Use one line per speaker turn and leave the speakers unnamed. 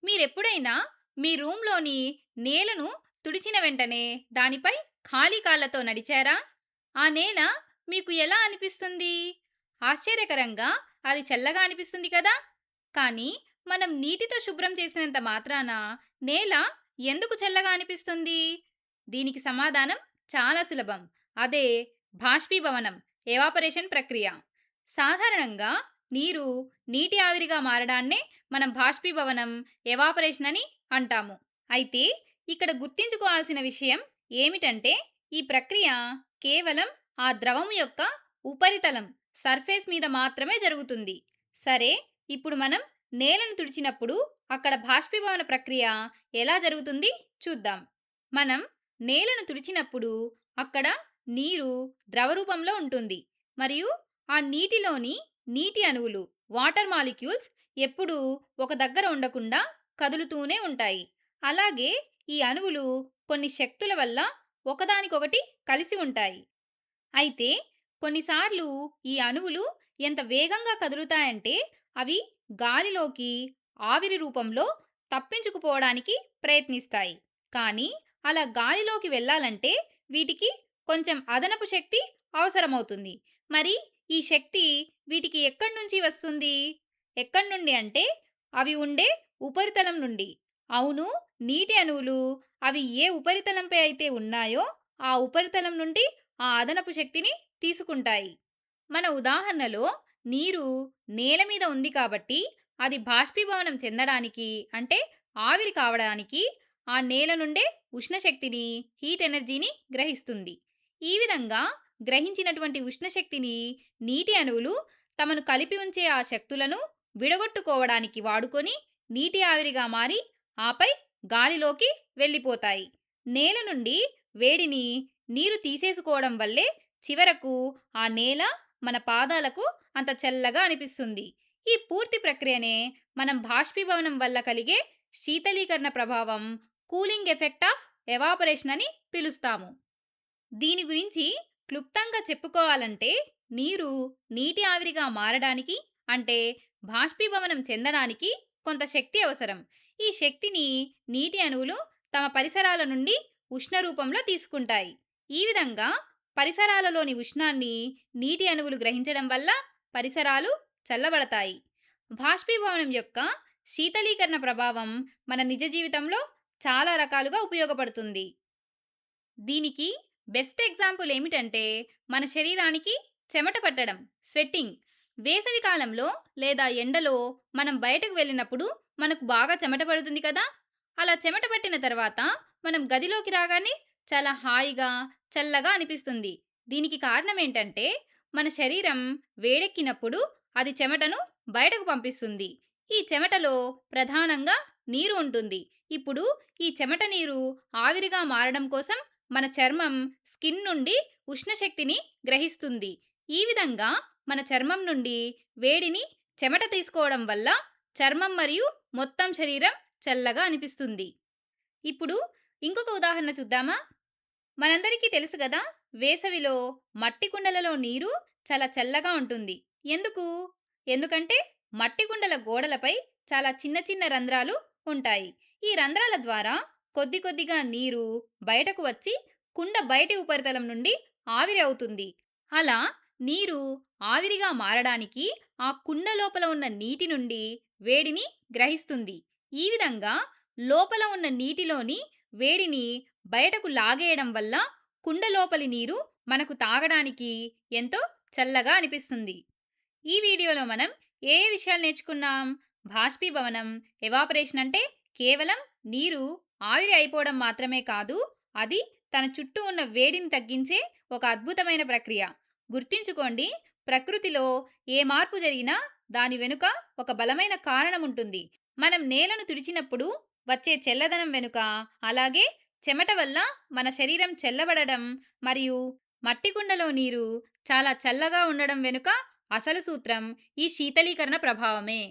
మీరెప్పుడైనా మీ రూమ్‌లోని నేలను తుడిచిన వెంటనే దానిపై ఖాళీ కాళ్ళతో నడిచారా? ఆ నేల మీకు ఎలా అనిపిస్తుంది? ఆశ్చర్యకరంగా అది చల్లగా అనిపిస్తుంది కదా! కానీ మనం నీటితో శుభ్రం చేసినంత మాత్రాన నేల ఎందుకు చల్లగా అనిపిస్తుంది? దీనికి సమాధానం చాలా సులభం. అదే బాష్పీభవనం, ఎవాపరేషన్ ప్రక్రియ. సాధారణంగా నీరు నీటి ఆవిరిగా మారడాన్నే మనం బాష్పీభవనం, ఎవాపరేషన్ అని అంటాము. అయితే ఇక్కడ గుర్తుంచుకోవాల్సిన విషయం ఏమిటంటే ఈ ప్రక్రియ కేవలం ఆ ద్రవము యొక్క ఉపరితలం, సర్ఫేస్ మీద మాత్రమే జరుగుతుంది. సరే, ఇప్పుడు మనం నేలను తుడిచినప్పుడు అక్కడ బాష్పీభవన ప్రక్రియ ఎలా జరుగుతుంది చూద్దాం. మనం నేలను తుడిచినప్పుడు అక్కడ నీరు ద్రవ రూపంలో ఉంటుంది మరియు ఆ నీటిలోని నీటి అణువులు, వాటర్ మాలిక్యూల్స్ ఎప్పుడూ ఒక దగ్గర ఉండకుండా కదులుతూనే ఉంటాయి. అలాగే ఈ అణువులు కొన్ని శక్తుల వల్ల ఒకదానికొకటి కలిసి ఉంటాయి. అయితే కొన్నిసార్లు ఈ అణువులు ఎంత వేగంగా కదులుతాయంటే అవి గాలిలోకి ఆవిరి రూపంలో తప్పించుకుపోవడానికి ప్రయత్నిస్తాయి. కానీ అలా గాలిలోకి వెళ్ళాలంటే వీటికి కొంచెం అదనపు శక్తి అవసరమవుతుంది. మరి ఈ శక్తి వీటికి ఎక్కడి నుంచి వస్తుంది? ఎక్కడి నుండి అంటే అవి ఉండే ఉపరితలం నుండి. అవును, నీటి అణువులు అవి ఏ ఉపరితలంపై అయితే ఉన్నాయో ఆ ఉపరితలం నుండి ఆ అదనపు శక్తిని తీసుకుంటాయి. మన ఉదాహరణలో నీరు నేల మీద ఉంది కాబట్టి అది బాష్పీభవనం చెందడానికి అంటే ఆవిరి కావడానికి ఆ నేల నుండే ఉష్ణశక్తిని, హీట్ ఎనర్జీని గ్రహిస్తుంది. ఈ విధంగా గ్రహించినటువంటి ఉష్ణశక్తిని నీటి అణువులు తమను కలిపి ఉంచే ఆ శక్తులను విడగొట్టుకోవడానికి వాడుకొని నీటి ఆవిరిగా మారి ఆపై గాలిలోకి వెళ్ళిపోతాయి. నేల నుండి వేడిని నీరు తీసేసుకోవడం వల్లే చివరకు ఆ నేల మన పాదాలకు అంత చల్లగా అనిపిస్తుంది. ఈ పూర్తి ప్రక్రియనే మనం బాష్పీభవనం వల్ల కలిగే శీతలీకరణ ప్రభావం, కూలింగ్ ఎఫెక్ట్ ఆఫ్ ఎవాపరేషన్ అని పిలుస్తాము. దీని గురించి క్లుప్తంగా చెప్పుకోవాలంటే నీరు నీటి ఆవిరిగా మారడానికి అంటే బాష్పీభవనం చెందడానికి కొంత శక్తి అవసరం. ఈ శక్తిని నీటి అణువులు తమ పరిసరాల నుండి ఉష్ణ రూపంలో తీసుకుంటాయి. ఈ విధంగా పరిసరాలలోని ఉష్ణాన్ని నీటి అణువులు గ్రహించడం వల్ల పరిసరాలు చల్లబడతాయి. బాష్పీభవనం యొక్క శీతలీకరణ ప్రభావం మన నిజ జీవితంలో చాలా రకాలుగా ఉపయోగపడుతుంది. దీనికి బెస్ట్ ఎగ్జాంపుల్ ఏమిటంటే మన శరీరానికి చెమట పట్టడం, స్వెట్టింగ్. వేసవి కాలంలో లేదా ఎండలో మనం బయటకు వెళ్ళినప్పుడు మనకు బాగా చెమట పడుతుంది కదా! అలా చెమట పట్టిన తర్వాత మనం గదిలోకి రాగానే చాలా హాయిగా, చల్లగా అనిపిస్తుంది. దీనికి కారణం ఏంటంటే మన శరీరం వేడెక్కినప్పుడు అది చెమటను బయటకు పంపిస్తుంది. ఈ చెమటలో ప్రధానంగా నీరు ఉంటుంది. ఇప్పుడు ఈ చెమట నీరు ఆవిరిగా మారడం కోసం మన చర్మం, స్కిన్ నుండి ఉష్ణశక్తిని గ్రహిస్తుంది. ఈ విధంగా మన చర్మం నుండి వేడిని చెమట తీసుకోవడం వల్ల చర్మం మరియు మొత్తం శరీరం చల్లగా అనిపిస్తుంది. ఇప్పుడు ఇంకొక ఉదాహరణ చూద్దామా? మనందరికీ తెలుసు గదా! వేసవిలో మట్టి కుండలలో నీరు చాలా చల్లగా ఉంటుంది. ఎందుకు? ఎందుకంటే మట్టి కుండల గోడలపై చాలా చిన్న చిన్న రంధ్రాలు ఉంటాయి. ఈ రంధ్రాల ద్వారా కొద్ది కొద్దిగా నీరు బయటకు వచ్చి కుండ బయటి ఉపరితలం నుండి ఆవిరి అవుతుంది. అలా నీరు ఆవిరిగా మారడానికి ఆ కుండ లోపల ఉన్న నీటి నుండి వేడిని గ్రహిస్తుంది. ఈ విధంగా లోపల ఉన్న నీటిలోని వేడిని బయటకు లాగేయడం వల్ల కుండ లోపలి నీరు మనకు తాగడానికి ఎంతో చల్లగా అనిపిస్తుంది. ఈ వీడియోలో మనం ఏ ఏ విషయాలు నేర్చుకున్నాం? బాష్పీభవనం, ఎవాపరేషన్ అంటే కేవలం నీరు ఆవిరి అయిపోవడం మాత్రమే కాదు, అది తన చుట్టూ ఉన్న వేడిని తగ్గించే ఒక అద్భుతమైన ప్రక్రియ. గుర్తుంచుకోండి, ప్రకృతిలో ఏ మార్పు జరిగినా దాని వెనుక ఒక బలమైన కారణం ఉంటుంది. మనం నేలను తుడిచినప్పుడు వచ్చే చల్లదనం వెనుక, అలాగే చెమట వల్ల మన శరీరం చల్లబడడం మరియు మట్టి కుండలో నీరు చాలా చల్లగా ఉండడం వెనుక అసలు సూత్రం ఈ శీతలీకరణ ప్రభావమే.